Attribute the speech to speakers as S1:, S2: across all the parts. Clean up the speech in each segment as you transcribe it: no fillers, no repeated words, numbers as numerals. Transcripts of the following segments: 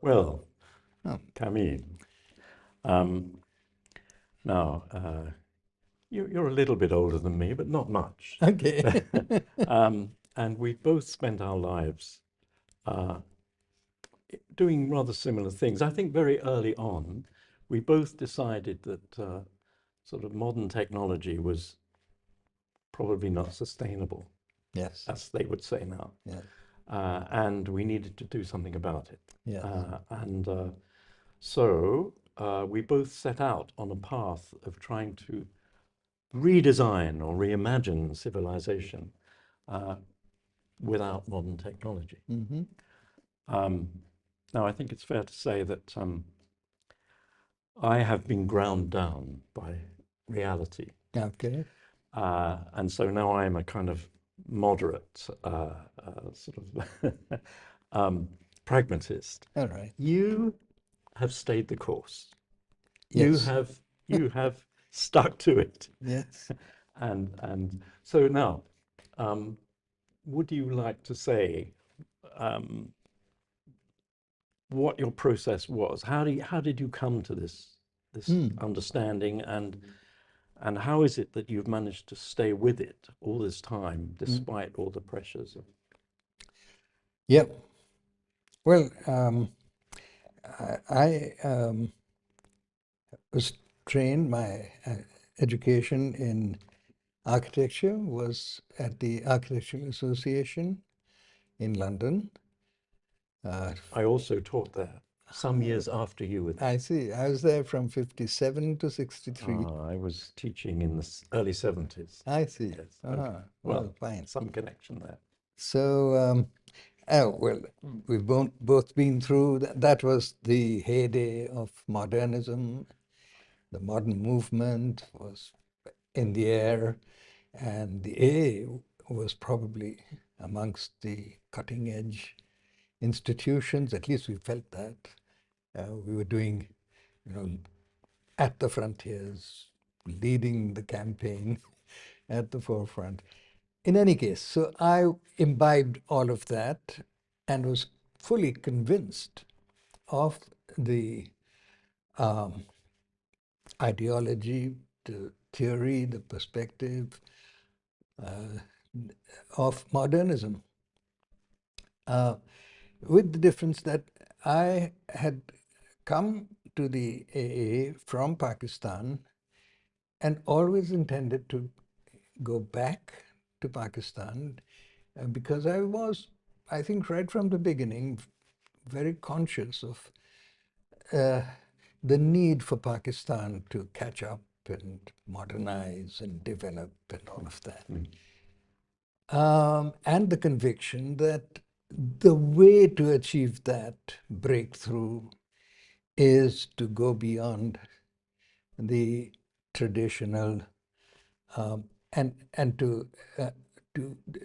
S1: Well,
S2: Oh,
S1: Kamil, um, now you're a little bit older than me, but not much.
S2: okay.
S1: And we both spent our lives uh, doing rather similar things. I think very early on, we both decided that sort of modern technology was probably not sustainable,
S2: Yes,
S1: as they would say now,
S2: yes,
S1: and we needed to do something about it.
S2: yes.
S1: And so we both set out on a path of trying to redesign or reimagine civilization uh, without modern technology.
S2: Mm-hmm.
S1: Um, Now, I think it's fair to say that I have been ground down by reality.
S2: Okay.
S1: And so now I'm a kind of moderate sort of pragmatist.
S2: All right.
S1: You have stayed the course. You
S2: Yes,
S1: have you have stuck to it.
S2: yes.
S1: And so now, um, would you like to say um, what your process was? How did you come to this
S2: Hmm.
S1: understanding, and how is it that you've managed to stay with it all this time
S2: Mm.
S1: despite all the pressures of
S2: Yep. Well, I was trained, my education in architecture was at the Architectural Association in London. Uh,
S1: I also taught there some years after you were there.
S2: I see. I was there from 57 to 63.
S1: I was teaching in the early 70s.
S2: I see.
S1: Yes, okay.
S2: Uh-huh. Well,
S1: Well,
S2: fine.
S1: some connection there.
S2: So, oh, well, we've both been through that. That was the heyday of modernism. The modern movement was in the air, and the A was probably amongst the cutting edge institutions. At least we felt that. We were doing, you know, at the frontiers, leading the campaign at the forefront. In any case, so I imbibed all of that and was fully convinced of the um, ideology, the theory, the perspective uh, of modernism, uh, with the difference that I had come to the AA from Pakistan and always intended to go back to Pakistan because I was, I think, right from the beginning, very conscious of uh, the need for Pakistan to catch up and modernize and develop and all of that. And the conviction that the way to achieve that breakthrough is to go beyond the traditional and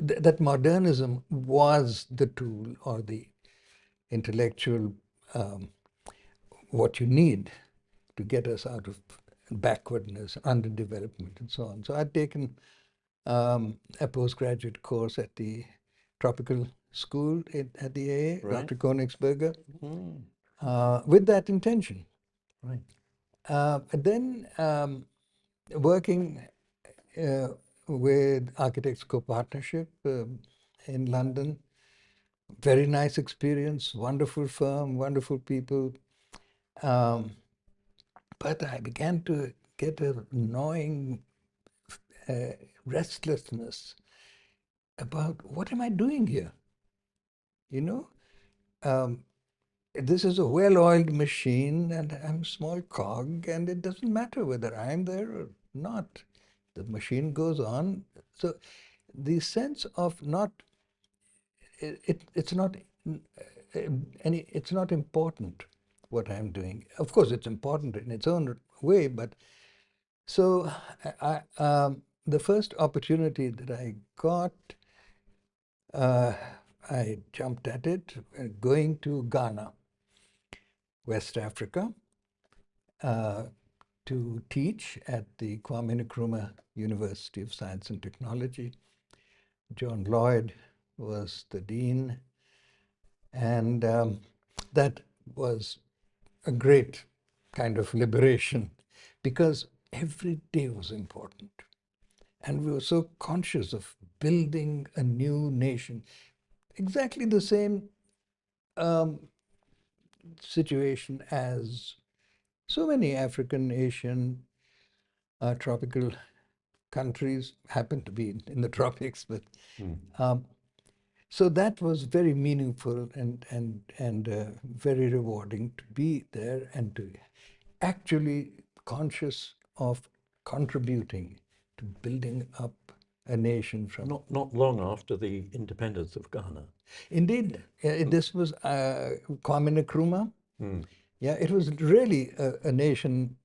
S2: that modernism was the tool or the intellectual um, what you need to get us out of backwardness, underdevelopment, and so on. So I'd taken a postgraduate course at the tropical school at the AA,
S1: Right?
S2: Dr. Königsberger,
S1: Mm,
S2: with that intention.
S1: right.
S2: Then working with Architects Co-Partnership in London, very nice experience, wonderful firm, wonderful people. Um, but I began to get a gnawing restlessness about what am I doing here? You know, um, this is a well-oiled machine and I'm a small cog, and it doesn't matter whether I'm there or not. The machine goes on. So the sense of not, it's not it's not important what I'm doing. Of course, it's important in its own way, but so the first opportunity that I got, uh, I jumped at it, going to Ghana, West Africa, uh, to teach at the Kwame Nkrumah University of Science and Technology. John Lloyd was the dean, and that was a great kind of liberation because every day was important. And we were so conscious of building a new nation. Exactly the same um, situation as so many African, Asian, tropical countries happen to be in the tropics, but um, so that was very meaningful and very rewarding to be there and to actually conscious of contributing to building up a nation from.
S1: Not long after the independence of Ghana.
S2: Indeed, this was Kwame Nkrumah. Yeah, it was really a nation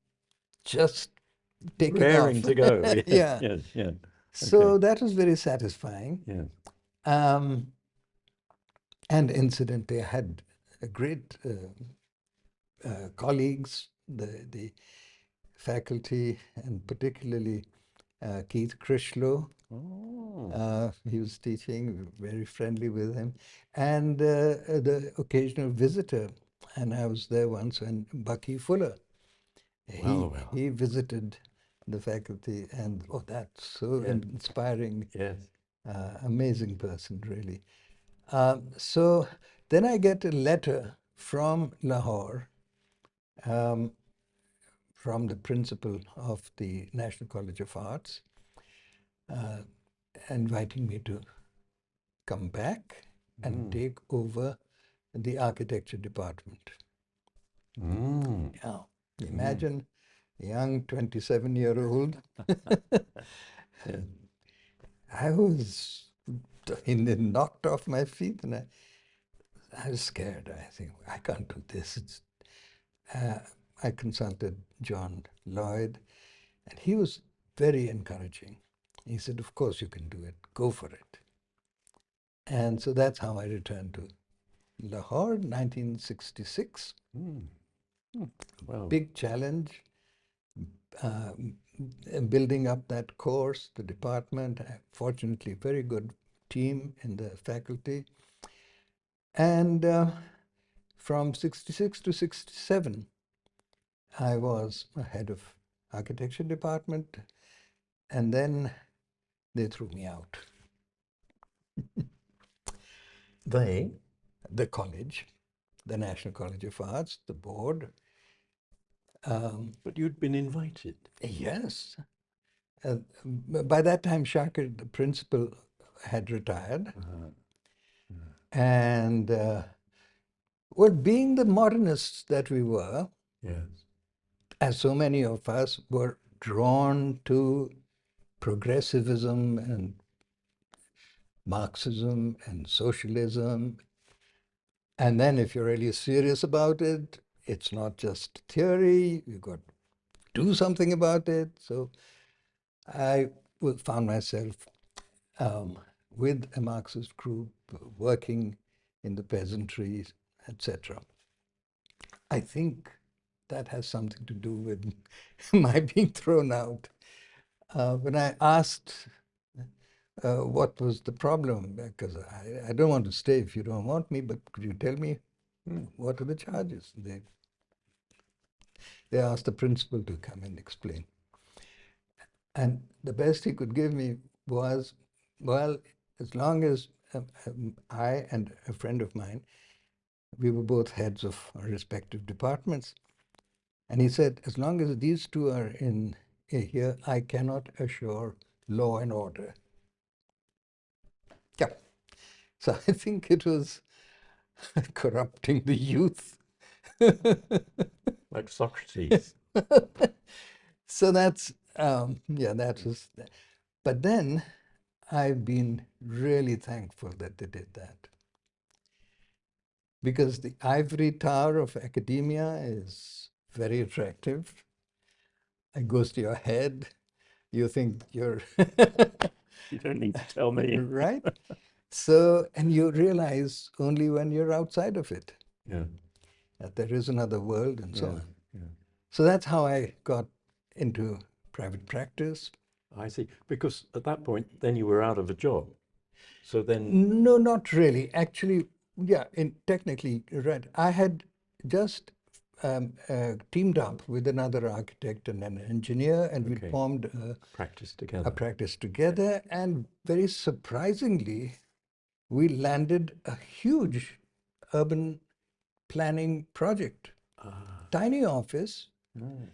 S2: just taking
S1: Raring
S2: off.
S1: to go. Yes,
S2: Yeah.
S1: yes, yes.
S2: So
S1: Okay.
S2: that was very satisfying.
S1: Yes.
S2: And incidentally, I had a great colleagues, the faculty, and particularly Keith Critchlow. He was teaching, very friendly with him, and the occasional visitor. And I was there once, and Bucky Fuller.
S1: Well.
S2: He visited the faculty, and oh, that's so inspiring.
S1: Yes.
S2: Amazing person, really. So then I get a letter from Lahore, from the principal of the National College of Arts, inviting me to come back and take over the architecture department. Yeah, imagine a young 27-year-old. I was knocked off my feet, and I was scared. I think, I can't do this. I consulted John Lloyd, and he was very encouraging. He said, of course you can do it. Go for it. And so that's how I returned to Lahore, 1966.
S1: Well,
S2: Big challenge, building up that course, the department. Fortunately, very good team in the faculty. And from 66 to 67, I was head of architecture department, and then they threw me out. The college, the National College of Arts, the board.
S1: but you'd been invited.
S2: Yes. By that time, Shakir, the principal, had retired. And, well, being the modernists that we were,
S1: Yes.
S2: as so many of us were drawn to progressivism and Marxism and socialism. And then if you're really serious about it, it's not just theory, you've got to do something about it. So I found myself with a Marxist group, working in the peasantry, etc. I think that has something to do with my being thrown out. When I asked what was the problem, because I don't want to stay if you don't want me, but could you tell me what are the charges? They asked the principal to come and explain. And the best he could give me was, well, as long as I and a friend of mine, we were both heads of our respective departments. And he said, as long as these two are in here, I cannot assure law and order. Yeah. So I think it was corrupting the youth.
S1: Like Socrates.
S2: So that's, yeah, that was, but then I've been really thankful that they did that. Because the ivory tower of academia is very attractive. It goes to your head. You think you're...
S1: You don't need to tell me.
S2: Right? So, and you realize only when you're outside of it.
S1: Yeah.
S2: That there is another world and so on.
S1: Yeah.
S2: So that's how I got into private practice.
S1: I see. Because at that point, then you were out of a job. So then...
S2: No, not really. Actually, yeah, technically, right. I had just teamed up with another architect and an engineer, and we
S1: Okay.
S2: formed
S1: Practice
S2: a
S1: together.
S2: practice together. And very surprisingly, we landed a huge urban planning project, tiny office.
S1: Mm.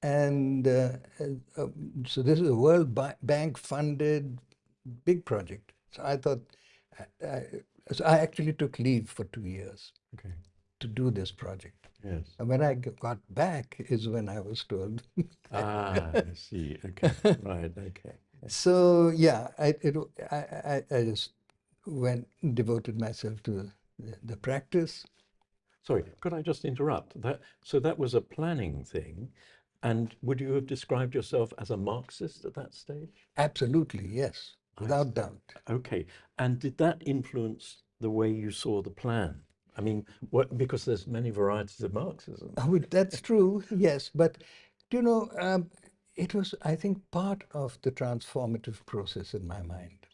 S2: And so this is a World Bank funded big project. So I thought, so I actually took leave for 2 years
S1: Okay.
S2: to do this project.
S1: Yes.
S2: And when I got back is when I was told.
S1: I see. Okay. Right. Okay.
S2: So yeah, I just devoted myself to the practice.
S1: Sorry, could I just interrupt? So that was a planning thing, and would you have described yourself as a Marxist at that stage?
S2: Absolutely, yes, without doubt.
S1: Okay. And did that influence the way you saw the plan? I mean, because there's many varieties of Marxism.
S2: That's true, yes, but you know, it was, I think, part of the transformative process in my mind.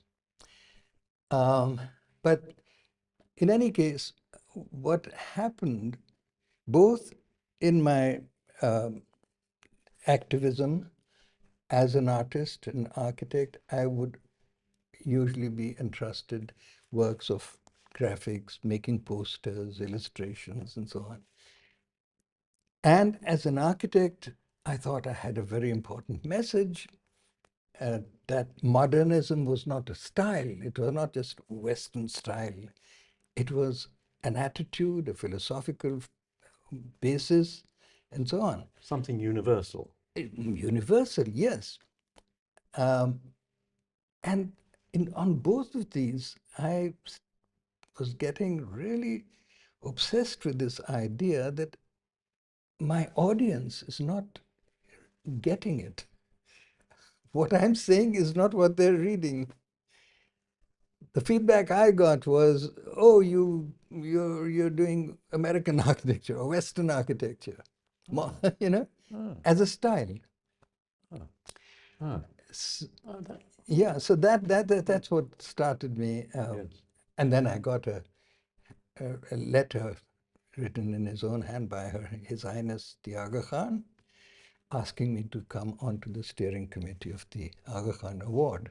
S2: But in any case, what happened both in my activism as an artist and architect, I would usually be entrusted works of graphics, making posters, illustrations, and so on. And as an architect, I thought I had a very important message that modernism was not a style. It was not just Western style. It was an attitude, a philosophical basis, and so on.
S1: Something universal.
S2: Universal, yes. And on both of these, I was getting really obsessed with this idea that my audience is not getting it. What I'm saying is not what they're reading. The feedback I got was, "Oh, you're doing American architecture or Western architecture, you know,
S1: Ah,
S2: as a style."
S1: ah,
S2: S-
S1: oh, that,
S2: Yeah, so that's what started me.
S1: yes.
S2: And then I got a letter written in his own hand by His Highness the Aga Khan, asking me to come onto the steering committee of the Aga Khan Award.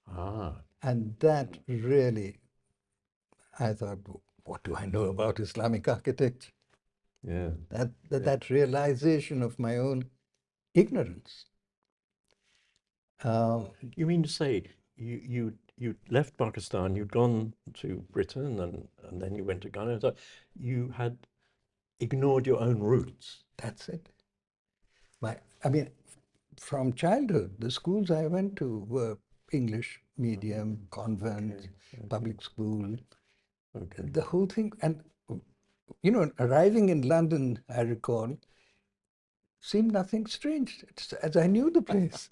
S1: Ah,
S2: And that really, I thought, what do I know about Islamic architecture?
S1: yeah.
S2: That realization of my own ignorance. Um,
S1: You mean to say you left Pakistan, you'd gone to Britain, and then you went to Ghana. So you had ignored your own roots.
S2: that's it. I mean, from childhood, the schools I went to were English medium, convent,
S1: Okay.
S2: public school,
S1: Okay.
S2: the whole thing. And, you know, arriving in London, I recall, seemed nothing strange, as I knew the place.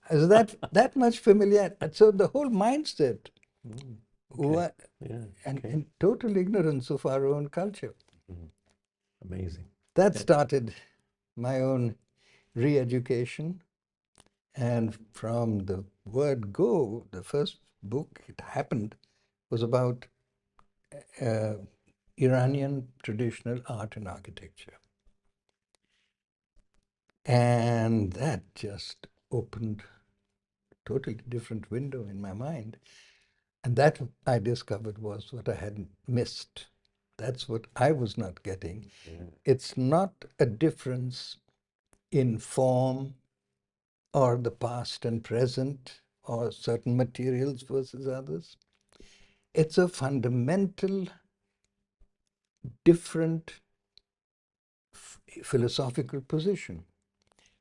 S2: As that much familiar. And so the whole mindset
S1: Okay. Yeah.
S2: and
S1: Okay.
S2: in total ignorance of our own culture.
S1: Amazing.
S2: That
S1: Yeah.
S2: started my own re-education. And from the word go, the first book it happened was about Iranian traditional art and architecture. And that just opened a totally different window in my mind. And that I discovered was what I had missed. That's what I was not getting.
S1: Yeah.
S2: It's not a difference in form or the past and present or certain materials versus others. It's a fundamental different philosophical position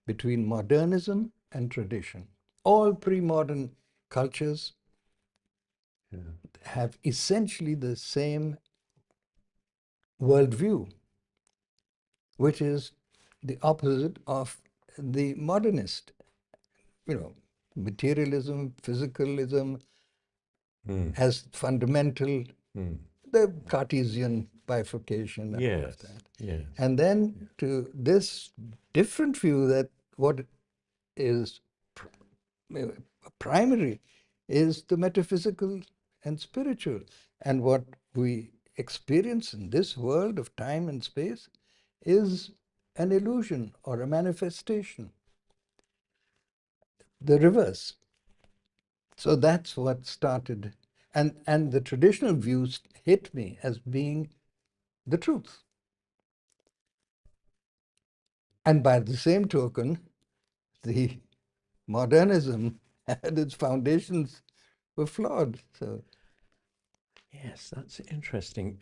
S2: between modernism and tradition. All pre-modern cultures
S1: Yeah.
S2: have essentially the same worldview, which is the opposite of the modernist. You know, materialism, physicalism
S1: Mm.
S2: as fundamental,
S1: Mm.
S2: the Cartesian bifurcation and all of
S1: Yes.
S2: that.
S1: Yes.
S2: And then to this different view that what is primary is the metaphysical and spiritual. And what we experience in this world of time and space is an illusion or a manifestation. The reverse. So that's what started. And the traditional views hit me as being the truth. And by the same token, the modernism had its foundations were flawed. So
S1: Yes, that's interesting.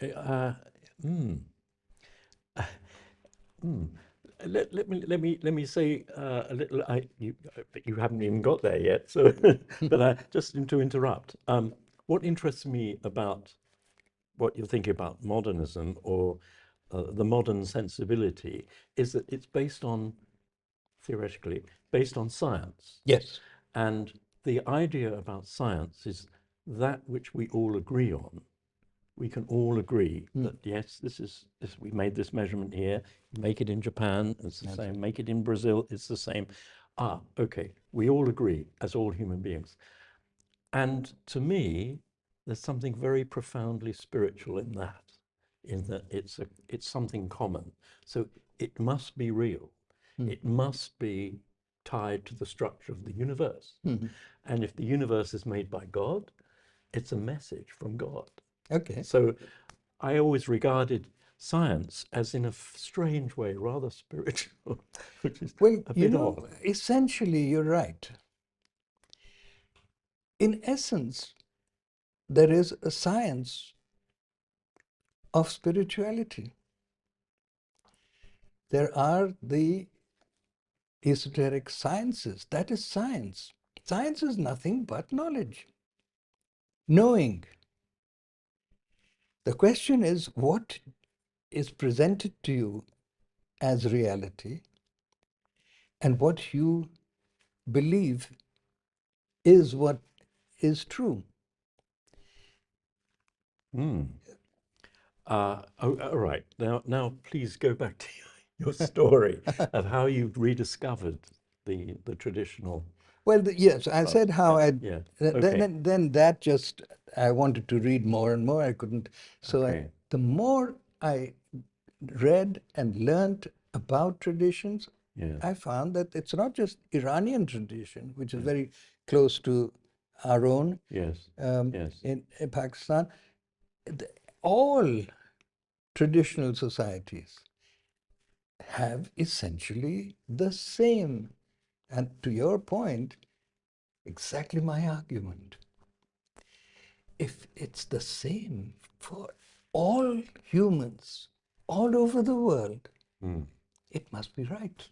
S1: Let me say a little. You haven't even got there yet, so but just to interrupt. What interests me about what you're thinking about modernism or the modern sensibility is that it's based on, theoretically, based on science.
S2: yes.
S1: And the idea about science is that which we all agree on. We can all agree that yes, we made this measurement here, make it in Japan, it's the same, make it in Brazil, it's the same. Okay, we all agree as all human beings. And to me, there's something very profoundly spiritual in that it's something common. So it must be real. It must be tied to the structure of the universe. And if the universe is made by God, it's a message from God.
S2: Okay.
S1: So I always regarded science as, in a strange way, rather spiritual, which is
S2: Well,
S1: a bit odd.
S2: essentially, you're right. In essence, there is a science of spirituality. There are the esoteric sciences. That is science. Science is nothing but knowledge, knowing. The question is, what is presented to you as reality and what you believe is what is true.
S1: All right. Now, please go back to your story of how you rediscovered the traditional.
S2: Well, yes, I said how I.
S1: Yeah.
S2: Then that just I wanted to read more and more. I couldn't. So
S1: Okay.
S2: the more I read and learned about traditions,
S1: Yeah.
S2: I found that it's not just Iranian tradition, which is very close to our own
S1: Yes. Yes.
S2: in Pakistan. All traditional societies have essentially the same. And to your point, exactly my argument. If it's the same for all humans all over the world, it must be right.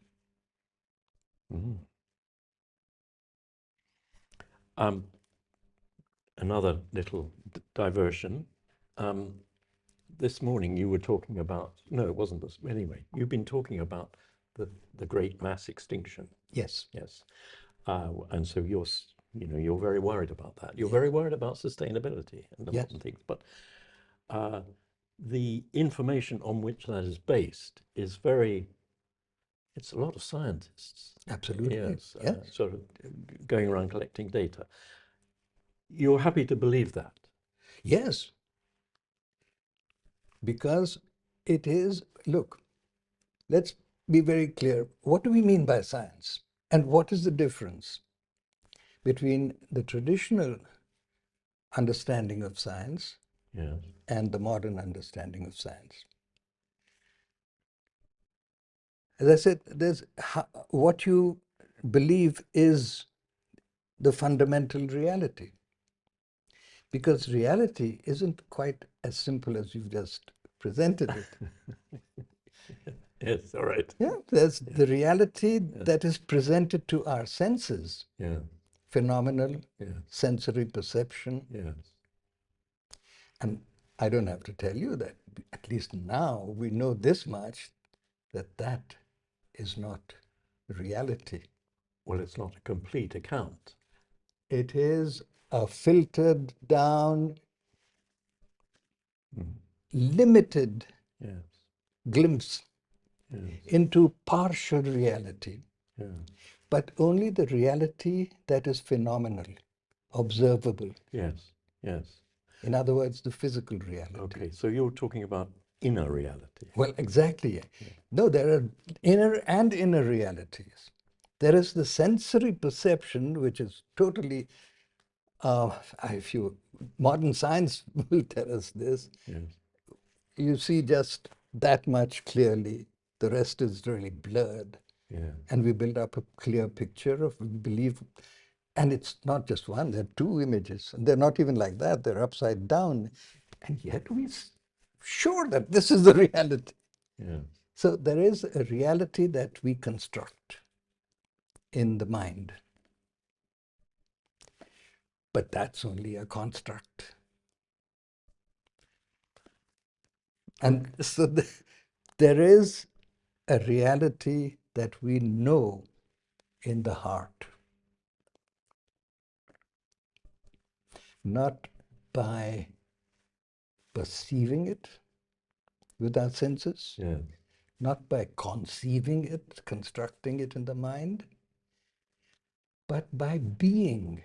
S1: Another little diversion. This morning you were talking about, no, it wasn't this, anyway, you've been talking about the great mass extinction.
S2: Yes.
S1: Yes. And so you're very worried about that. You're very worried about sustainability and the modern things. But the information on which that is based is it's a lot of scientists.
S2: Absolutely.
S1: Yes.
S2: Yes.
S1: Sort of going around collecting data. You're happy to believe that?
S2: Yes. Because it is, look, let's be very clear. What do we mean by science? And what is the difference between the traditional understanding of science and the modern understanding of science? As I said, there's what you believe is the fundamental reality. Because reality isn't quite as simple as you've just presented it.
S1: Yes, all right.
S2: Yeah, there's the reality that is presented to our senses.
S1: Yeah.
S2: Phenomenal, sensory perception.
S1: Yes.
S2: And I don't have to tell you that, at least now we know this much, that is not reality.
S1: Well, it's not a complete account.
S2: It is a filtered down, limited glimpse into partial reality. But only the reality that is phenomenal, observable.
S1: Yes, yes.
S2: In other words, the physical reality.
S1: Okay, so you're talking about inner reality.
S2: Well, exactly. No, there are inner realities. There is the sensory perception, which is totally, if you, modern science will tell us this.
S1: Yes.
S2: You see just that much clearly. The rest is really blurred.
S1: Yeah.
S2: And we build up a clear picture of, we believe, and it's not just one, there are two images, and they're not even like that, they're upside down. And yet we're sure that this is the reality.
S1: Yeah.
S2: So there is a reality that we construct in the mind. But that's only a construct. And so there is a reality that we know in the heart, not by perceiving it with our senses,
S1: Yeah.
S2: not by conceiving it, constructing it in the mind, but by being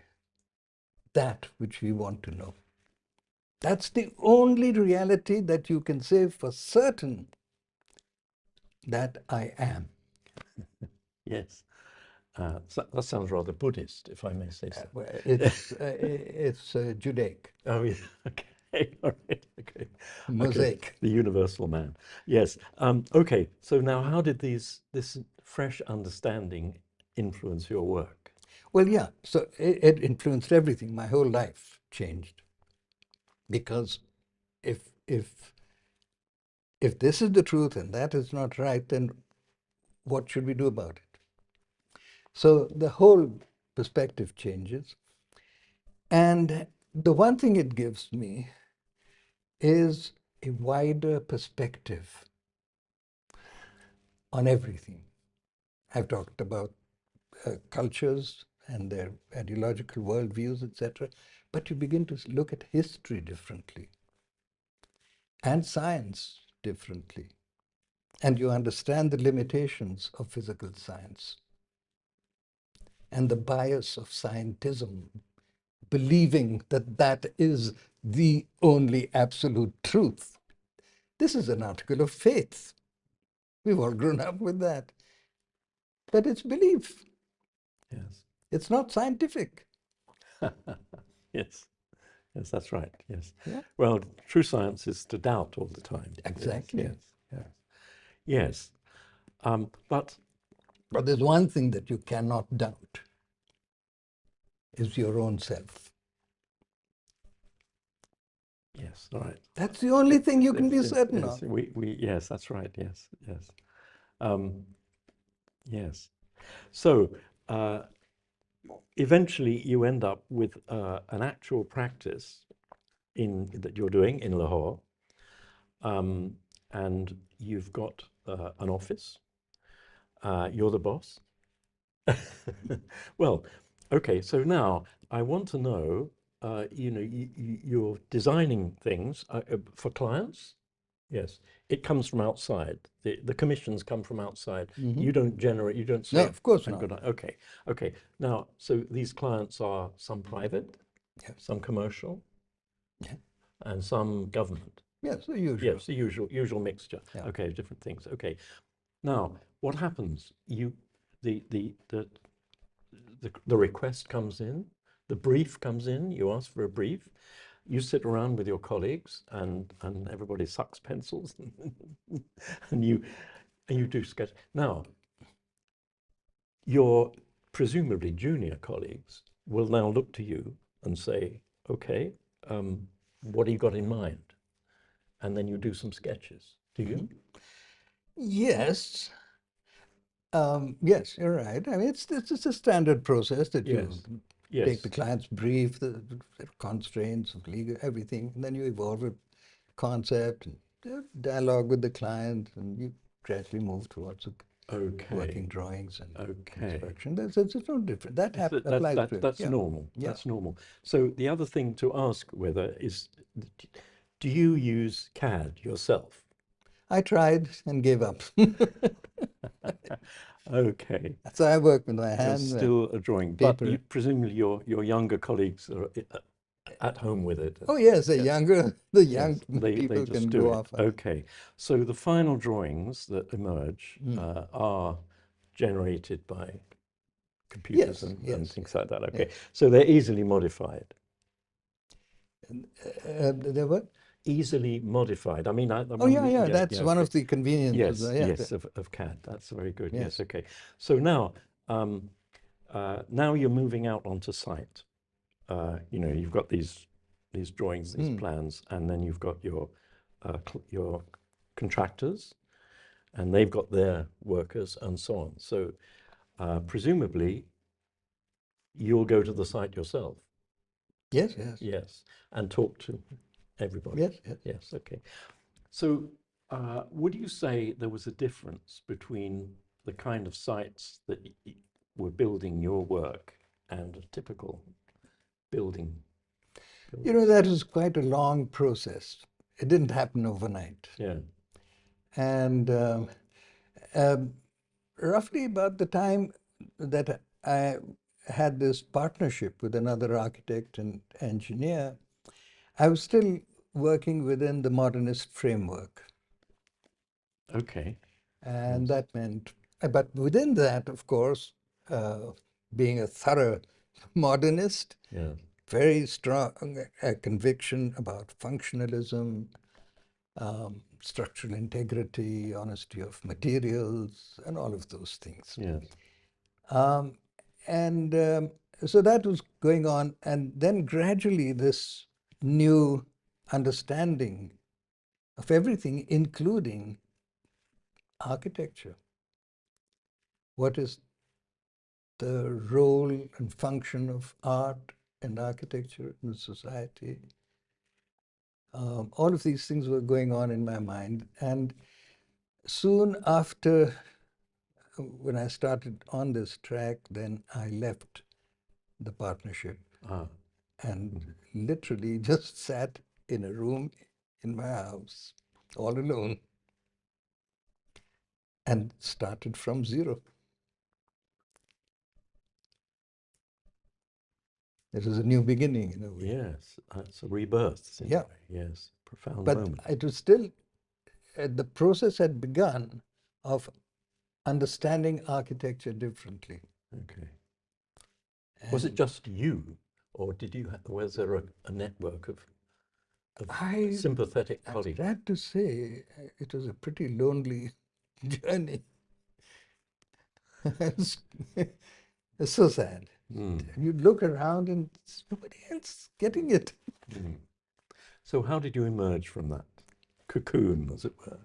S2: that which we want to know. That's the only reality that you can say for certain that I am.
S1: Yes. So that sounds rather Buddhist, if I may say so.
S2: Well, it's Judaic.
S1: Oh, yeah. Okay. All right. Okay.
S2: Mosaic.
S1: Okay. The universal man. Yes. Okay. So now, how did this fresh understanding influence your work?
S2: Well, yeah. So it influenced everything. My whole life changed. Because if this is the truth and that is not right, then what should we do about it? So the whole perspective changes. And the one thing it gives me is a wider perspective on everything. I've talked about cultures and their ideological worldviews, etc. But you begin to look at history differently and science differently. And you understand the limitations of physical science and the bias of scientism, believing that that is the only absolute truth. This is an article of faith. We've all grown up with that. But it's belief.
S1: Yes.
S2: It's not scientific.
S1: Yes. Yes, that's right. Yes.
S2: Yeah.
S1: Well, true science is to doubt all the time.
S2: Exactly.
S1: Yes. Yes. Yes. But
S2: there's one thing that you cannot doubt, is your own self.
S1: yes. All right.
S2: That's the only thing you can be certain
S1: Yes.
S2: of.
S1: Yes. That's right. Yes. Yes. Yes. So eventually, you end up with an actual practice that you're doing in Lahore, and you've got an office. You're the boss. Well, okay. So now I want to know. You're designing things for clients. Yes, it comes from outside. The commissions come from outside. You don't generate. You don't say.
S2: No, of course
S1: "I'm
S2: not.
S1: gonna-" Okay. Okay. Now, so these clients are some private,
S2: Yes.
S1: some commercial,
S2: Yeah.
S1: and some government.
S2: Yes, the usual.
S1: Yes, the usual mixture.
S2: Yeah.
S1: Okay, different things. Okay. Now, what happens? The request comes in, the brief comes in. You ask for a brief. You sit around with your colleagues, and everybody sucks pencils, and you do sketch. Now, your presumably junior colleagues will now look to you and say, "Okay, what do you got in mind?" And then you do some sketches. Do you?
S2: Yes. Yes, you're right. I mean, it's a standard process that you
S1: Yes.
S2: take the client's brief, the constraints of legal, everything, and then you evolve a concept, and dialogue with the client, and you gradually move towards working drawings and construction. It's no different. That applies to it.
S1: That's
S2: Yeah.
S1: normal.
S2: Yeah.
S1: That's normal. So the other thing to ask whether is, do you use CAD yourself?
S2: I tried and gave up.
S1: Okay.
S2: So I work with my
S1: You're
S2: hands.
S1: still a drawing, but
S2: paper.
S1: presumably your younger colleagues are at home with it.
S2: Oh yes, the
S1: Yes,
S2: young
S1: they
S2: people
S1: just
S2: can
S1: do
S2: go
S1: it.
S2: off on it.
S1: Okay, so the final drawings that emerge
S2: Mm.
S1: are generated by computers
S2: Yes,
S1: and
S2: yes,
S1: things
S2: yes,
S1: like that. Okay,
S2: yes.
S1: so they're easily modified.
S2: There were.
S1: Easily modified. I mean, I
S2: Oh yeah,
S1: mean,
S2: yeah.
S1: yeah,
S2: That's
S1: yeah,
S2: one
S1: okay.
S2: of the conveniences.
S1: Yes,
S2: Yeah,
S1: yes, of CAD. That's very good. Yes,
S2: yes.
S1: okay. So now, now you're moving out onto site. You know, you've got these drawings, these plans, and then you've got your contractors, and they've got their workers, and so on. So presumably, you'll go to the site yourself.
S2: Yes, yes,
S1: Yes, and talk to everybody.
S2: yes, yes.
S1: Yes, okay. So, would you say there was a difference between the kind of sites that were building your work and a typical building?
S2: You know, that was quite a long process. It didn't happen overnight.
S1: Yeah.
S2: And um, roughly about the time that I had this partnership with another architect and engineer, I was still working within the modernist framework.
S1: Okay.
S2: And
S1: Yes.
S2: that meant, but within that, of course, uh, being a thorough modernist,
S1: Yeah.
S2: very strong conviction about functionalism, structural integrity, honesty of materials, and all of those things.
S1: Yeah.
S2: Um, and so that was going on. And then gradually, this new understanding of everything, including architecture. What is the role and function of art and architecture in society? All of these things were going on in my mind. And soon after, when I started on this track, then I left the partnership
S1: Ah.
S2: and literally just sat in a room in my house all alone and started from zero. It was a new beginning in a way.
S1: Yes. It's a rebirth in a
S2: Yeah.
S1: way. Yes. Profound
S2: But
S1: moment.
S2: it was still, the process had begun of understanding architecture differently.
S1: Okay. Was it
S2: And
S1: just you, or was there a network of
S2: I
S1: sympathetic
S2: I'm
S1: colleagues?
S2: sad to say it was a pretty lonely journey. It's so sad.
S1: Mm.
S2: You look around and there's nobody else getting it.
S1: Mm. So how did you emerge from that cocoon, as it were?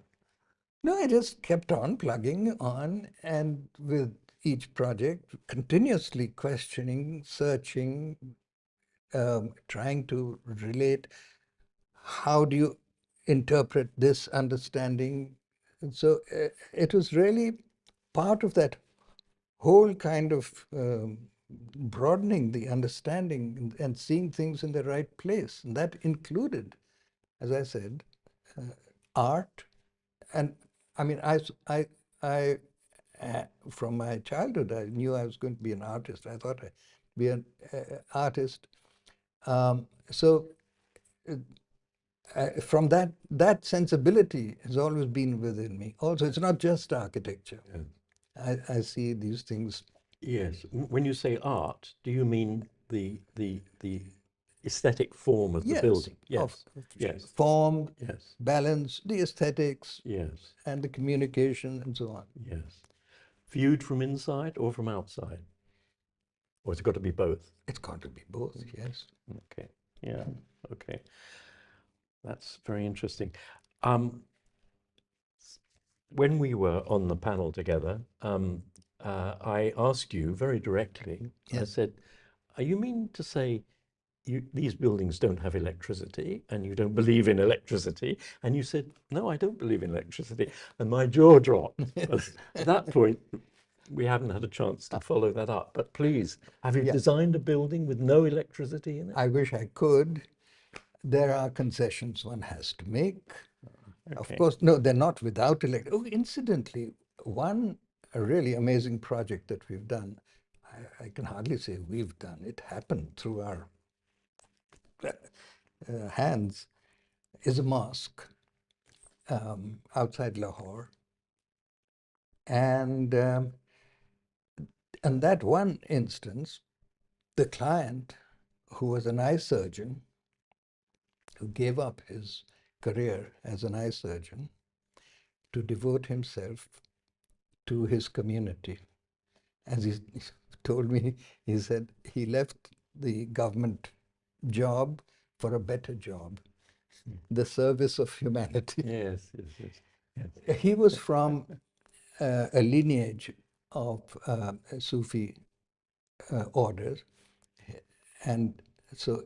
S2: No, I just kept on plugging on, and with each project, continuously questioning, searching, trying to relate. How do you interpret this understanding? And so it was really part of that whole kind of broadening the understanding and seeing things in the right place. And that included, as I said, art. And I mean, I from my childhood, I knew I was going to be an artist. I thought I'd be an artist. So from that sensibility has always been within me. Also, it's not just architecture.
S1: Yeah.
S2: I see these things.
S1: Yes. When you say art, do you mean the aesthetic form of the
S2: Yes,
S1: building?
S2: of
S1: Yes. Yes.
S2: form,
S1: Yes.
S2: balance, the aesthetics,
S1: Yes.
S2: and the communication, and so on.
S1: Yes. Viewed from inside or from outside? Or has it got to be both?
S2: It's got to be both, yes.
S1: Okay. Yeah. Okay. That's very interesting. Um, when we were on the panel together, I asked you very directly, I
S2: Yes.
S1: said, are you mean to say these buildings don't have electricity and you don't believe in electricity? And you said, no, I don't believe in electricity. And my jaw dropped.
S2: Yes.
S1: At that point, we haven't had a chance to follow that up. But please, have you
S2: Yeah.
S1: designed a building with no electricity in it?
S2: I wish I could. There are concessions one has to make. Of
S1: Okay.
S2: course, no, they're not without electricity. Oh, incidentally, one really amazing project that we've done, I can hardly say we've done, it happened through our hands is a mosque outside Lahore. And in that one instance, the client, who was an eye surgeon, who gave up his career as an eye surgeon to devote himself to his community. As he told me, he said he left the government job for a better job, the service of humanity.
S1: Yes, yes, yes. Yes.
S2: He was from a lineage of Sufi orders, and so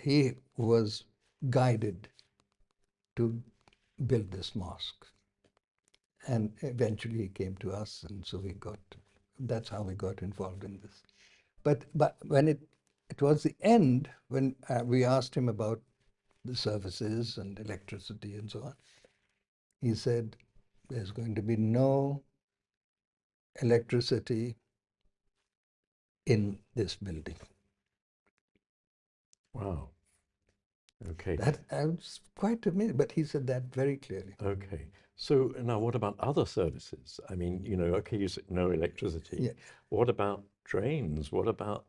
S2: he was guided to build this mosque. And eventually he came to us, and so that's how we got involved in this. But when it was the end, when we asked him about the services and electricity and so on, he said, there's going to be no electricity in this building.
S1: Wow. Okay.
S2: I was quite amazed, but he said that very clearly.
S1: Okay. So now what about other services? I mean, okay, you said no electricity.
S2: Yeah.
S1: What about drains? What about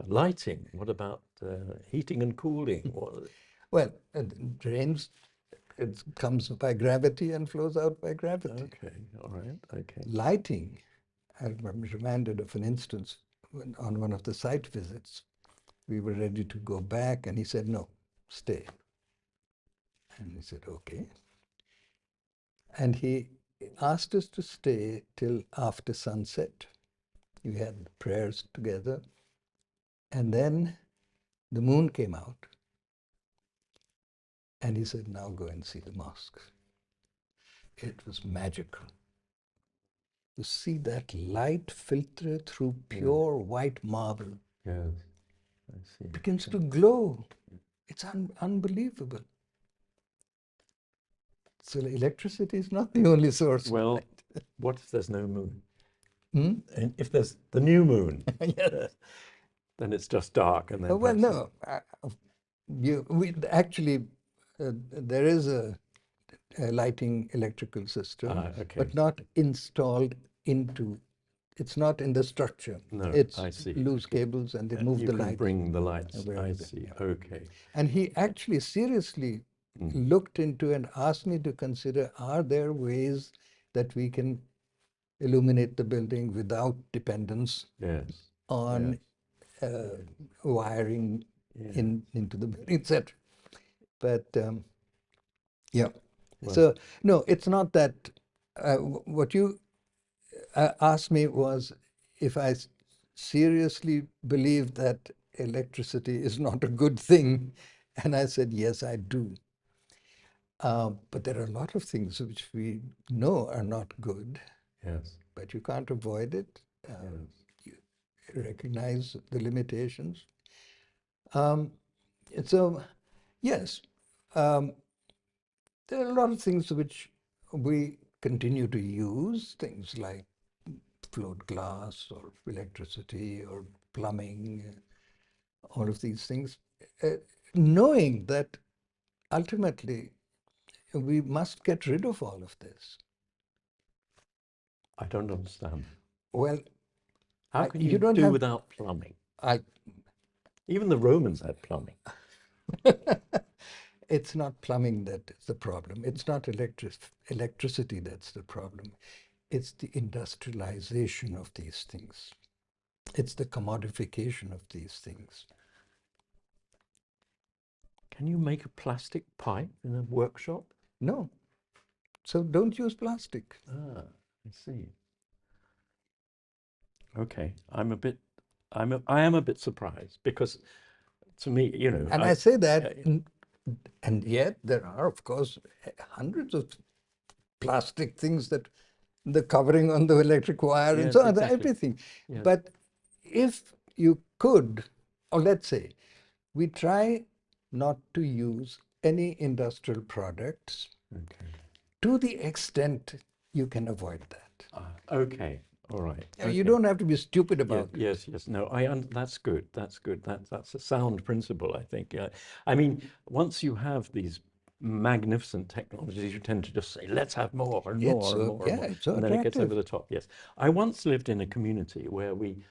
S1: lighting? What about heating and cooling?
S2: Well, drains, it comes by gravity and flows out by gravity.
S1: Okay, all right, okay.
S2: Lighting, I'm reminded of an instance on one of the site visits. We were ready to go back, and he said, no, stay. And we said, okay. And he asked us to stay till after sunset. We had prayers together. And then the moon came out. And he said, now go and see the mosque. It was magical. To see that light filter through pure white marble.
S1: Yes, I see.
S2: Begins to glow. It's unbelievable. So electricity is not the only source of light.
S1: What if there's no moon?
S2: And
S1: if there's the new moon,
S2: yes.
S1: Then it's just dark, and then
S2: well, no. There is a lighting electrical system,
S1: okay.
S2: but not installed into. It's not in the structure.
S1: No,
S2: it's
S1: I see.
S2: Loose cables, and they move the lights.
S1: You can bring the lights. I see.
S2: Yeah.
S1: Okay.
S2: And he actually seriously looked into and asked me to consider: are there ways that we can illuminate the building without dependence on wiring into the building, etc. But yeah, so no, it's not that. What you asked me was if I seriously believe that electricity is not a good thing, and I said yes, I do. But there are a lot of things which we know are not good.
S1: Yes.
S2: But you can't avoid it. You recognize the limitations. So, yes, there are a lot of things which we continue to use, things like float glass or electricity or plumbing, all of these things, knowing that ultimately we must get rid of all of this.
S1: I don't understand.
S2: Well,
S1: how can you do without plumbing?
S2: Even
S1: the Romans had plumbing.
S2: It's not plumbing that's the problem. It's not electricity that's the problem. It's the industrialization of these things. It's the commodification of these things.
S1: Can you make a plastic pipe in a workshop?
S2: No. So don't use plastic.
S1: Ah, I see. Okay, I am a bit surprised, because to me,
S2: And I say that, and yet there are, of course, hundreds of plastic things, that the covering on the electric wire and so on, everything. Yes. But if you could, or let's say, we try not to use any industrial products to the extent you can avoid that.
S1: Okay, All right.
S2: You
S1: Okay.
S2: don't have to be stupid
S1: Yeah,
S2: about it.
S1: yes. No, that's good. That's good. That's a sound principle, I think. I mean, once you have these magnificent technologies, you tend to just say, let's have more and
S2: It's
S1: more and
S2: so,
S1: more and
S2: yeah,
S1: more,
S2: it's so
S1: and then it gets over
S2: attractive.
S1: the top. Yes, I once lived in a community where we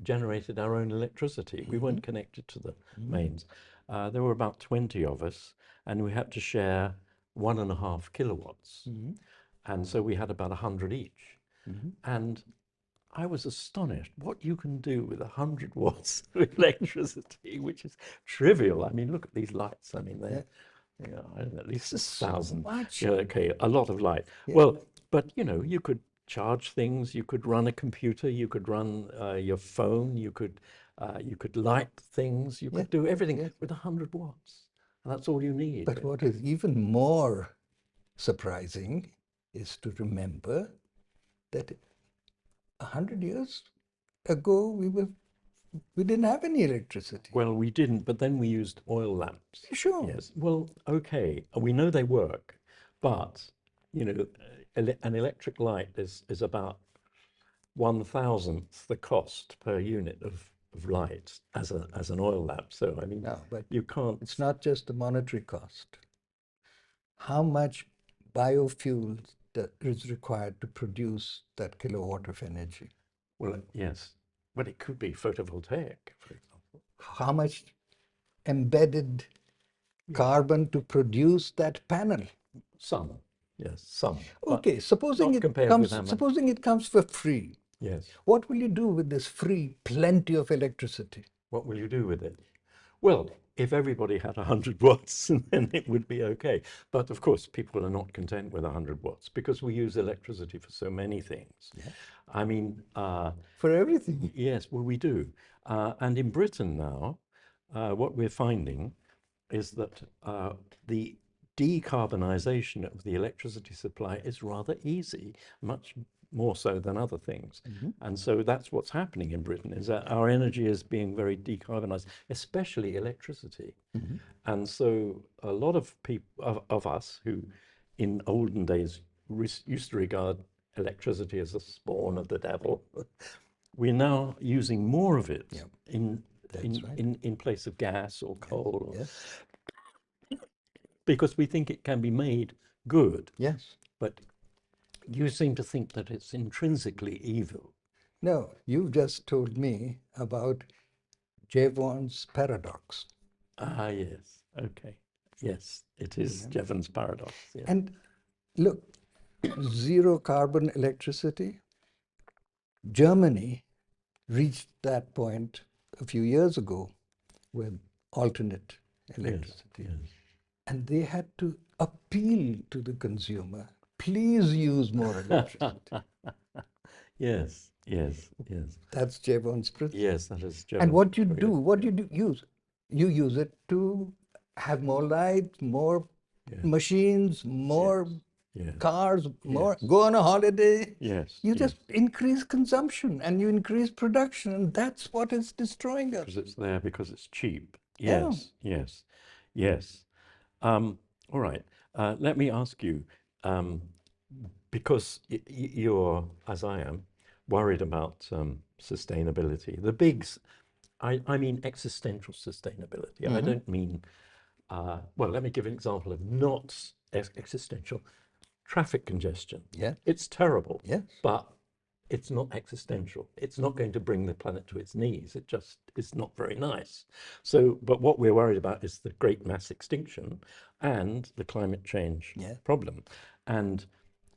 S1: generated our own electricity. We weren't connected to the mains. There were about 20 of us, and we had to share 1.5 kilowatts, and so we had about 100 each. And I was astonished what you can do with 100 watts of electricity, which is trivial. I mean, look at these lights. I mean,
S2: Yeah.
S1: they're, I don't know, at least
S2: This is so
S1: 1,000.
S2: much.
S1: Yeah, okay, a lot of light.
S2: Yeah.
S1: Well, but you could charge things. You could run a computer. You could run your phone. You could light things. You
S2: Yeah.
S1: could do everything
S2: Yeah.
S1: with 100 watts, and that's all you need.
S2: But what is even more surprising is to remember that 100 years ago we didn't have any electricity.
S1: Well, we didn't, but then we used oil lamps.
S2: Sure.
S1: Yes. Well, okay. We know they work, but an electric light is about 1,000th the cost per unit of light as an oil lamp. So I mean,
S2: No, but
S1: you can't.
S2: it's not just the monetary cost. How much biofuel that is required to produce that kilowatt of energy?
S1: Well, yes, but it could be photovoltaic, for example.
S2: How much embedded carbon to produce that panel?
S1: Some, yes, some.
S2: Okay, supposing
S1: not compared with how much.
S2: supposing it comes for free.
S1: Yes.
S2: What will you do with this free plenty of electricity?
S1: What will you do with it? Well, if everybody had 100 watts, then it would be okay. But of course, people are not content with 100 watts because we use electricity for so many things.
S2: Yeah.
S1: I mean,
S2: For everything.
S1: yes, well, we do. And in Britain now, what we're finding is that the decarbonisation of the electricity supply is rather easy, much more so than other things. And so that's what's happening in Britain, is that our energy is being very decarbonised, especially electricity. And so a lot of people, of us who in olden days used to regard electricity as a spawn of the devil, we're now using more of it in place of gas or coal.
S2: Yes.
S1: Because we think it can be made good.
S2: Yes.
S1: But you seem to think that it's intrinsically evil.
S2: No, you've just told me about Jevon's paradox.
S1: Ah, yes. Okay. Yes, it is Jevon's paradox. Yeah.
S2: And look, zero carbon electricity, Germany reached that point a few years ago with alternate electricity.
S1: Yes.
S2: And they had to appeal to the consumer, please use more electricity.
S1: Yes.
S2: That's Jevon's principle.
S1: Yes, that is Jevon's.
S2: And what you do use? You use it to have more light, more machines, more cars, more go on a holiday.
S1: Yes.
S2: You just increase consumption and you increase production, and that's what is destroying us.
S1: Because it's there, because it's cheap. Yes. All right. Let me ask you, because you're, as I am, worried about sustainability. The bigs, I mean existential sustainability. I don't mean, well, let me give an example of not existential. Traffic congestion.
S2: Yeah.
S1: It's terrible.
S2: Yes.
S1: But it's not existential. It's not going to bring the planet to its knees. It just is not very nice. So, but what we're worried about is the great mass extinction and the climate change problem. And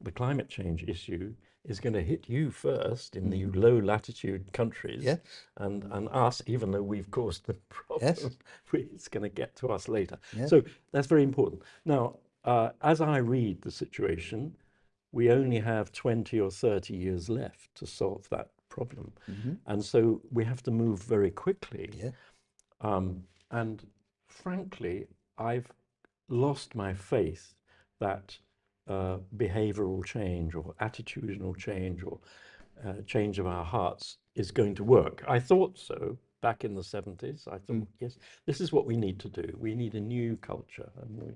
S1: the climate change issue is going to hit you first in the low latitude countries and us, even though we've caused the problem, it's going to get to us later. So that's very important. Now, as I read the situation, we only have 20 or 30 years left to solve that problem. And so we have to move very quickly. And frankly, I've lost my faith that behavioral change or attitudinal change or change of our hearts is going to work. I thought so back in the 70s. I thought, yes, this is what we need to do. We need a new culture. And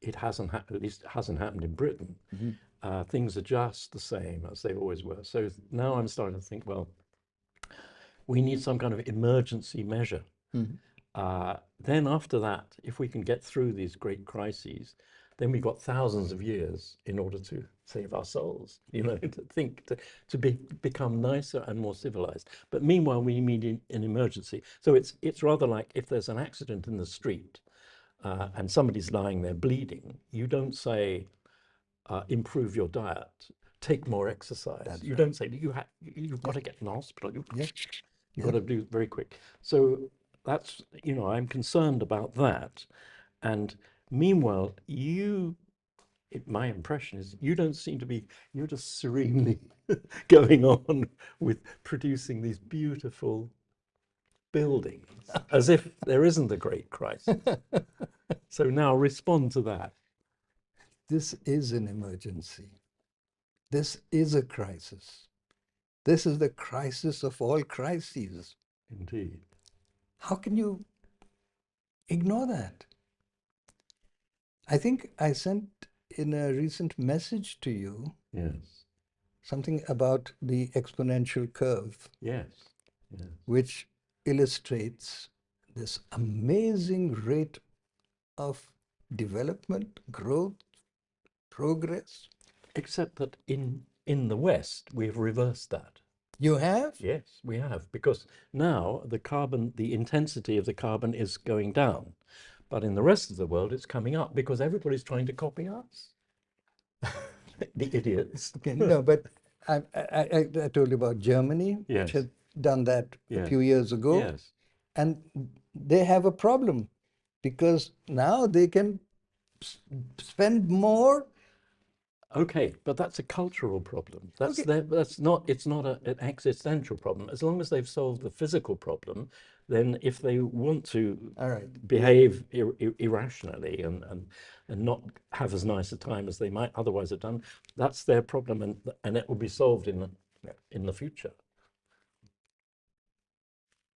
S1: it hasn't, at least it hasn't happened in Britain. things are just the same as they always were. So now I'm starting to think, well, we need some kind of emergency measure. Then after that, if we can get through these great crises, then we've got thousands of years in order to save our souls, to think, become nicer and more civilized. But meanwhile, we need an emergency. So it's rather like if there's an accident in the street and somebody's lying there bleeding, you don't say, improve your diet, take more exercise.
S2: That's
S1: you
S2: right.
S1: don't say, you've got to get in the hospital. You've
S2: Yeah.
S1: got to do it very quick. So that's, I'm concerned about that. And meanwhile, my impression is you don't seem to be, you're just serenely going on with producing these beautiful buildings as if there isn't a great crisis. So now respond to that.
S2: This is an emergency. This is a crisis. This is the crisis of all crises.
S1: Indeed.
S2: How can you ignore that? I think I sent in a recent message to you
S1: Yes.
S2: something about the exponential curve,
S1: Yes. Yes.
S2: which illustrates this amazing rate of development, growth, progress.
S1: Except that in the West, we've reversed that.
S2: You have?
S1: Yes, we have, because now the intensity of the carbon is going down. But in the rest of the world, it's coming up because everybody's trying to copy us. The idiots.
S2: Okay, no, but I told you about Germany, which
S1: Yes.
S2: had done that a
S1: Yes.
S2: few years ago.
S1: Yes.
S2: And they have a problem because now they can spend more.
S1: Okay, but that's a cultural problem. That's
S2: Okay.
S1: it's not an existential problem. As long as they've solved the physical problem, then if they want to
S2: All right.
S1: behave irrationally and not have as nice a time as they might otherwise have done, that's their problem, and it will be solved in the future.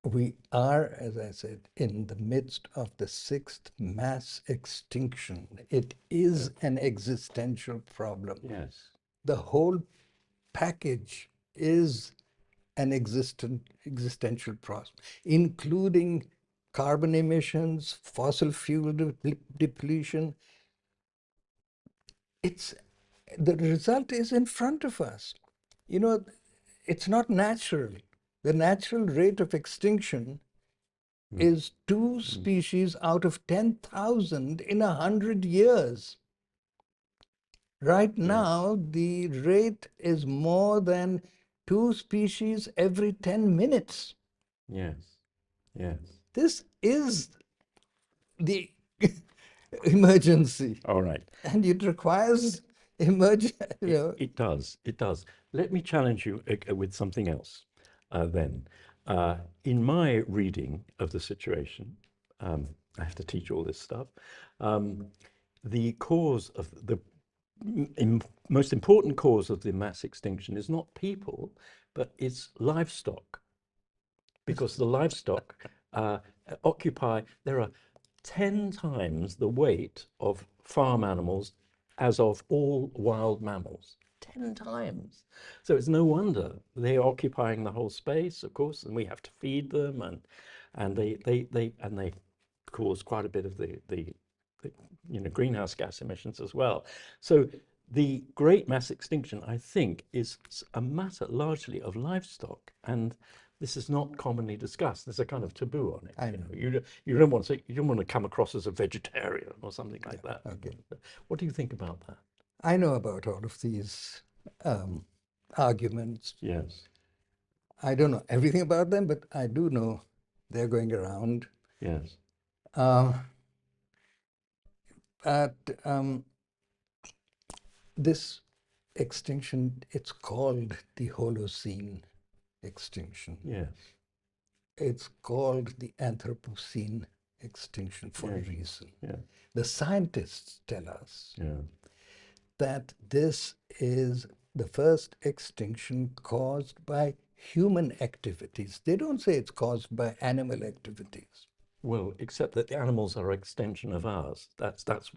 S2: We are, as I said, in the midst of the sixth mass extinction. It is an existential problem.
S1: Yes.
S2: The whole package is an existential problem, including carbon emissions, fossil fuel depletion. The result is in front of us. It's not natural. The natural rate of extinction is 2 species out of 10,000 in 100 years. Right now, the rate is more than 2 species every 10 minutes.
S1: Yes. Yes.
S2: This is the emergency.
S1: All right.
S2: And it requires
S1: It does. It does. Let me challenge you with something else then. In my reading of the situation, I have to teach all this stuff. The cause of the most important cause of the mass extinction is not people, but it's livestock. Because the livestock there are 10 times the weight of farm animals as of all wild mammals. 10 times. So it's no wonder they're occupying the whole space, of course, and we have to feed them, and they cause quite a bit of the greenhouse gas emissions as well. So the great mass extinction, I think, is a matter largely of livestock, and this is not commonly discussed. There's a kind of taboo on it.
S2: I know.
S1: You don't want to come across as a vegetarian or something like that.
S2: Okay.
S1: What do you think about that?
S2: I know about all of these arguments.
S1: Yes.
S2: I don't know everything about them, but I do know they're going around.
S1: Yes.
S2: But this extinction, it's called the Holocene extinction.
S1: Yes.
S2: It's called the Anthropocene extinction for a reason.
S1: Yeah.
S2: The scientists tell us that this is the first extinction caused by human activities. They don't say it's caused by animal activities.
S1: Well, except that the animals are an extension of ours.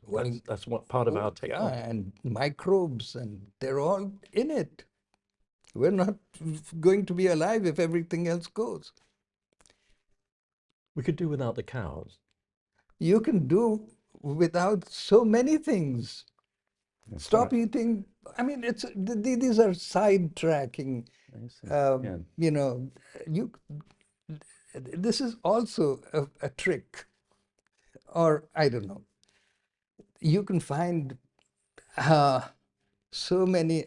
S2: Well,
S1: That's what part of our
S2: yeah,
S1: technology.
S2: and microbes, and they're all in it. We're not going to be alive if everything else goes.
S1: We could do without the cows.
S2: You can do without so many things.
S1: That's
S2: Stop
S1: right.
S2: eating. I mean, these are sidetracking.
S1: I see.
S2: Um,
S1: Yeah.
S2: you know, you. This is also a trick, or I don't know. You can find so many.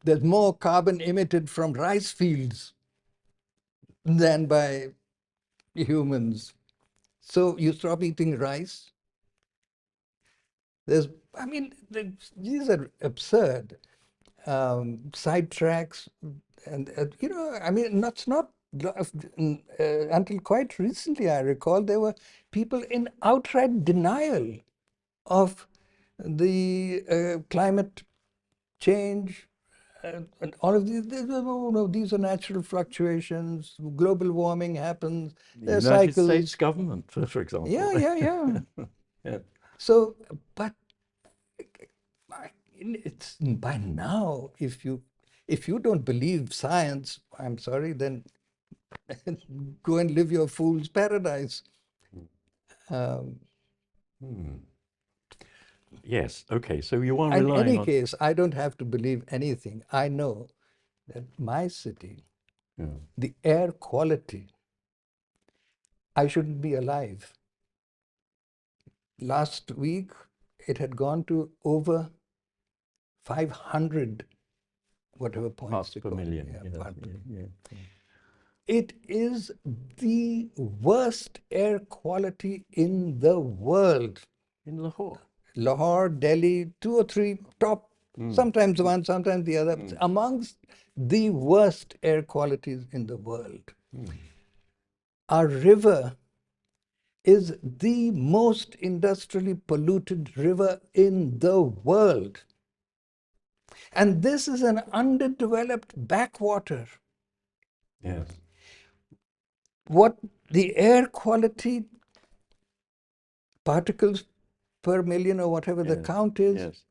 S2: There's more carbon emitted from rice fields than by humans. So you stop eating rice. I mean, these are absurd sidetracks, and I mean, that's not until quite recently. I recall there were people in outright denial of the climate change. And all of these are natural fluctuations. Global warming happens.
S1: The
S2: There are
S1: United States
S2: cycles.
S1: government, for example.
S2: Yeah, yeah, yeah.
S1: Yeah.
S2: So, but it's by now, if you don't believe science, I'm sorry, then go and live your fool's paradise. Um,
S1: Hmm. Yes. Okay. So you are
S2: in
S1: relying
S2: any
S1: on.
S2: case, I don't have to believe anything. I know that my city,
S1: Yeah.
S2: the air quality, I shouldn't be alive. Last week, it had gone to over 500, whatever points
S1: Parts
S2: they
S1: per
S2: call it.
S1: million.
S2: Yeah,
S1: Yes.
S2: part.
S1: Yeah. Yeah. Yeah.
S2: It is the worst air quality in the world.
S1: In Lahore.
S2: Lahore, Delhi, two or three top, sometimes one, sometimes the other, amongst the worst air qualities in the world. Our river is the most industrially polluted river in the world. And this is an underdeveloped backwater.
S1: Yes.
S2: What the air quality particles per million or whatever the
S1: Yes.
S2: count is,
S1: Yes.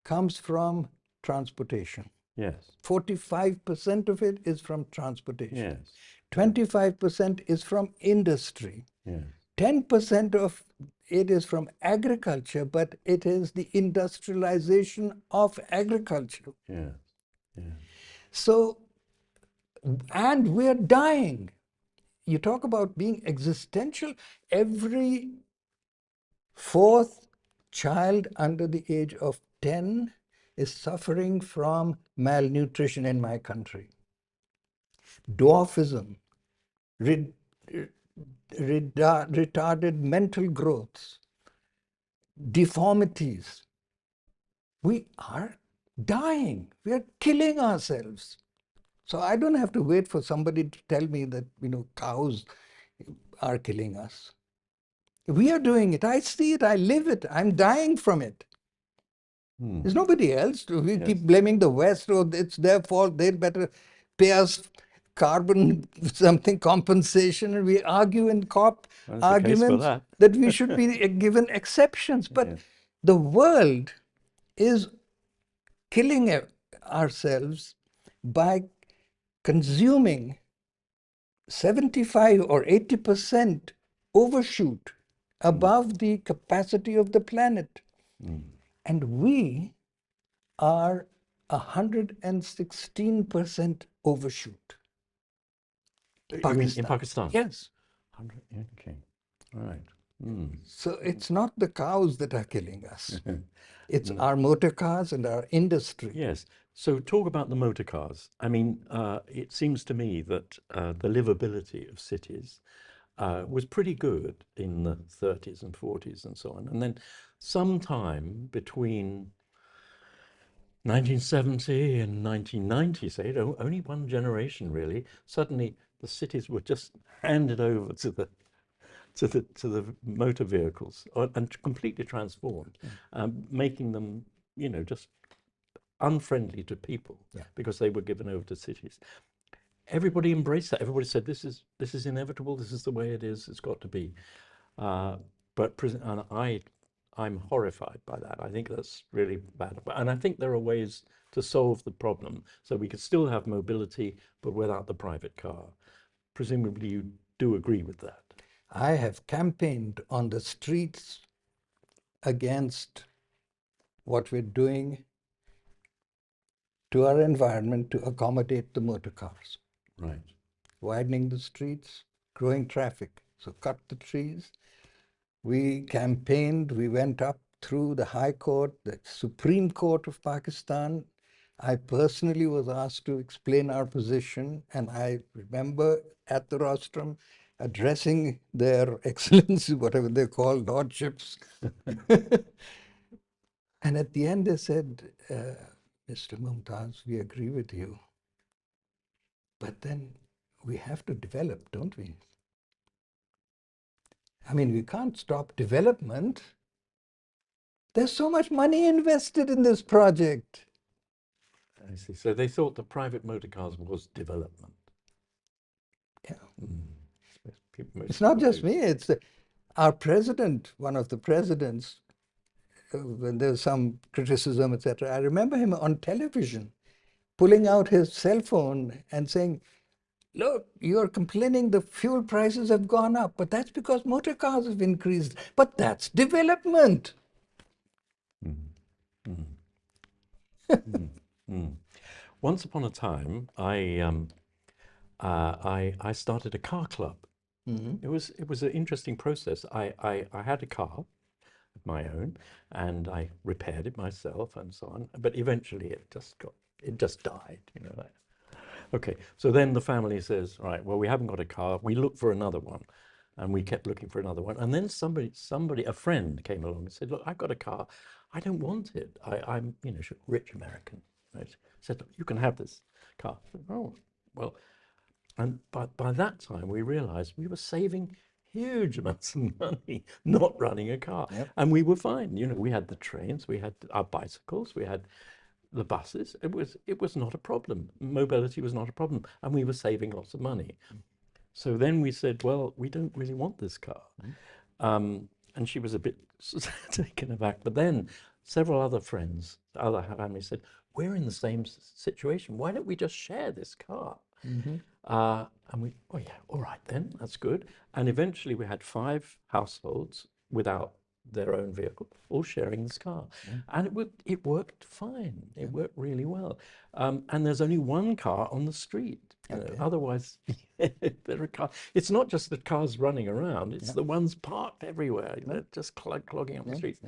S2: comes from transportation.
S1: Yes.
S2: 45% of it is from transportation.
S1: Yes.
S2: 25% is from industry.
S1: Yes.
S2: 10% of it is from agriculture, but it is the industrialization of agriculture.
S1: Yes. Yes.
S2: So, and we're dying. You talk about being existential. Every fourth child under the age of 10 is suffering from malnutrition in my country. Dwarfism, retarded mental growths, deformities. We are dying. We are killing ourselves. So I don't have to wait for somebody to tell me that, cows are killing us. We are doing it. I see it. I live it. I'm dying from it. There's nobody else. We keep blaming the West. Oh, it's their fault. They'd better pay us carbon something compensation. And we argue in COP
S1: Well, there's a case for
S2: arguments that we should be given exceptions. But the world is killing ourselves by consuming 75 or 80% overshoot above the capacity of the planet. And we are 116% overshoot.
S1: You mean in Pakistan?
S2: Yes.
S1: 100. Okay. All right.
S2: So it's not the cows that are killing us. It's our motor cars and our industry.
S1: Yes. So talk about the motor cars. I mean, it seems to me that the livability of cities was pretty good in the 30s and 40s and so on. And then sometime between 1970 and 1990, say, only one generation really, suddenly the cities were just handed over to the motor vehicles and completely transformed, making them, just unfriendly to people because they were given over to cities. everybody embraced that. Everybody said, this is inevitable. This is the way it is. It's got to be. Uh, and I'm horrified by that. I think that's really bad. And I think there are ways to solve the problem so we could still have mobility, but without the private car. Presumably you do agree with that.
S2: I have campaigned on the streets against what we're doing to our environment to accommodate the motor cars.
S1: Right.
S2: Widening the streets, growing traffic. So cut the trees. We campaigned, we went up through the High Court, the Supreme Court of Pakistan. I personally was asked to explain our position, and I remember at the rostrum addressing their excellency, whatever they're called, lordships. And at the end they said, Mr. Mumtaz, we agree with you, but then we have to develop, don't we? I mean, we can't stop development. There's so much money invested in this project.
S1: I see. So they thought the private motor cars was development.
S2: Yeah.
S1: It's
S2: not just me, it's our president, one of the presidents, when there's some criticism, etc. I remember him on television pulling out his cell phone and saying, look, you're complaining the fuel prices have gone up, but that's because motor cars have increased. But that's development.
S1: Once upon a time, I started a car club. It was an interesting process. I had a car of my own, and I repaired it myself and so on. But eventually, it just died. You know. Okay, so then the family says, right, well, we haven't got a car. We look for another one. And we kept looking for another one. And then a friend came along and said, look, I've got a car. I don't want it. I'm, rich American. Right? Said, look, you can have this car. I said, oh, well, and by that time we realized we were saving huge amounts of money not running a car.
S2: Yep.
S1: And we were fine. We had the trains, we had our bicycles, we had the buses. It was not a problem. Mobility was not a problem. And we were saving lots of money. So then we said, well, we don't really want this car. And she was a bit taken aback. But then several other friends, other families said, we're in the same situation. Why don't we just share this car? And we, oh yeah, all right then, that's good. And eventually we had 5 households without their own vehicle, all sharing this car. And it worked fine. It worked really well. And there's only one car on the street. Otherwise, there are cars. It's not just the cars running around, it's the ones parked everywhere, just clogging up the streets.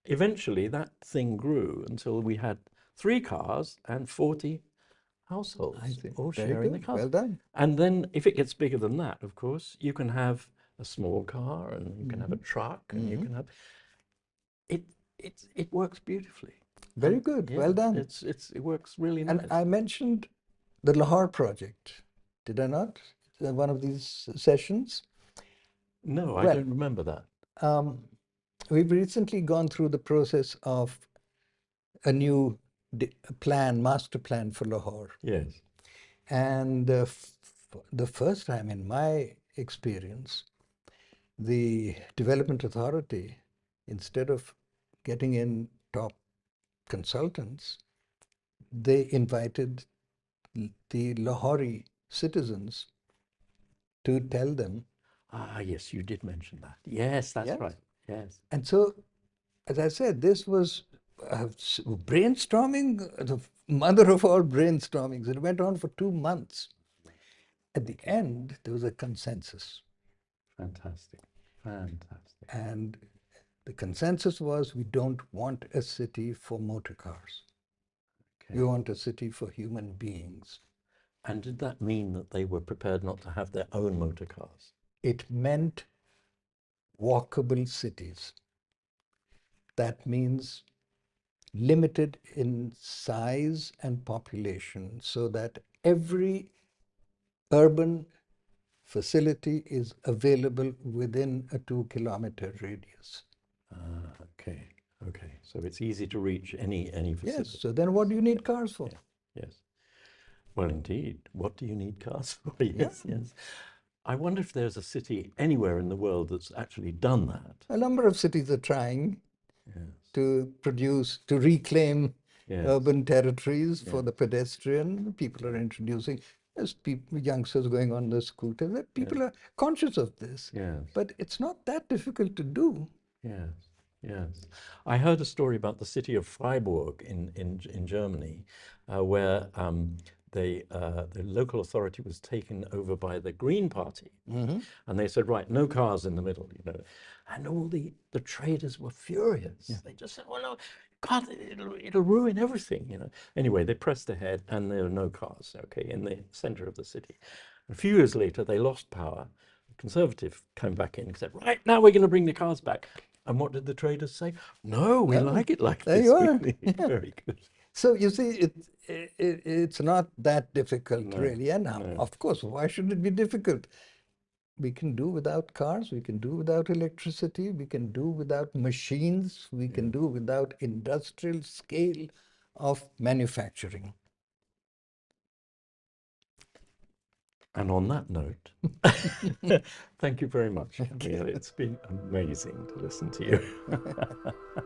S1: Eventually, that thing grew until we had 3 cars and 40 households all sharing the car.
S2: Well done.
S1: And then if it gets bigger than that, of course, you can have a small car and you can have a truck and you can have it works beautifully.
S2: Very good. Well done.
S1: It works really nice.
S2: And I mentioned the Lahore project, did I not? One of these sessions?
S1: No, I don't remember that.
S2: We've recently gone through the process of a new master plan for Lahore.
S1: Yes.
S2: And the first time in my experience, the Development Authority, instead of getting in top consultants, they invited the Lahori citizens to tell them.
S1: Ah, yes, you did mention that. Yes, that's right. Yes.
S2: And so, as I said, this was brainstorming, the mother of all brainstormings. It went on for 2 months. At the end, there was a consensus.
S1: Fantastic. Fantastic.
S2: And the consensus was, we don't want a city for motor cars. We want a city for human beings.
S1: And did that mean that they were prepared not to have their own motor cars?
S2: It meant walkable cities. That means limited in size and population, so that every urban facility is available within a 2-kilometer radius.
S1: Okay. So it's easy to reach any facility.
S2: Yes. So then what do you need cars for?
S1: Yes. Well, indeed. What do you need cars for?
S2: Yeah.
S1: Yes, yes. I wonder if there's a city anywhere in the world that's actually done that.
S2: A number of cities are trying
S1: Yes,
S2: to reclaim
S1: yes,
S2: urban territories for
S1: yes,
S2: the pedestrian. People are introducing, there's people, youngsters going on the scooter, that people
S1: yes,
S2: are conscious of this.
S1: yes,
S2: But it's not that difficult to do.
S1: yes, yes. I heard a story about the city of Freiburg in Germany, where the local authority was taken over by the Green Party. And they said, right, no cars in the middle, you know. And all the traders were furious.
S2: Yeah.
S1: They just said, well, no, God, it'll ruin everything, you know. Anyway, they pressed ahead and there were no cars, okay, in the center of the city. A few years later, they lost power. The Conservative came back in and said, right, now we're going to bring the cars back. And what did the traders say? No, we
S2: No,
S1: like it like
S2: there
S1: this.
S2: you
S1: We
S2: are.
S1: need it.
S2: Yeah.
S1: Very good.
S2: So you see, it's not that difficult,
S1: No,
S2: really. And
S1: no.
S2: of course, why should it be difficult? We can do without cars, we can do without electricity, we can do without machines, we can do without industrial scale of manufacturing.
S1: And on that note, thank you very much, Kamil. It's been amazing to listen to you.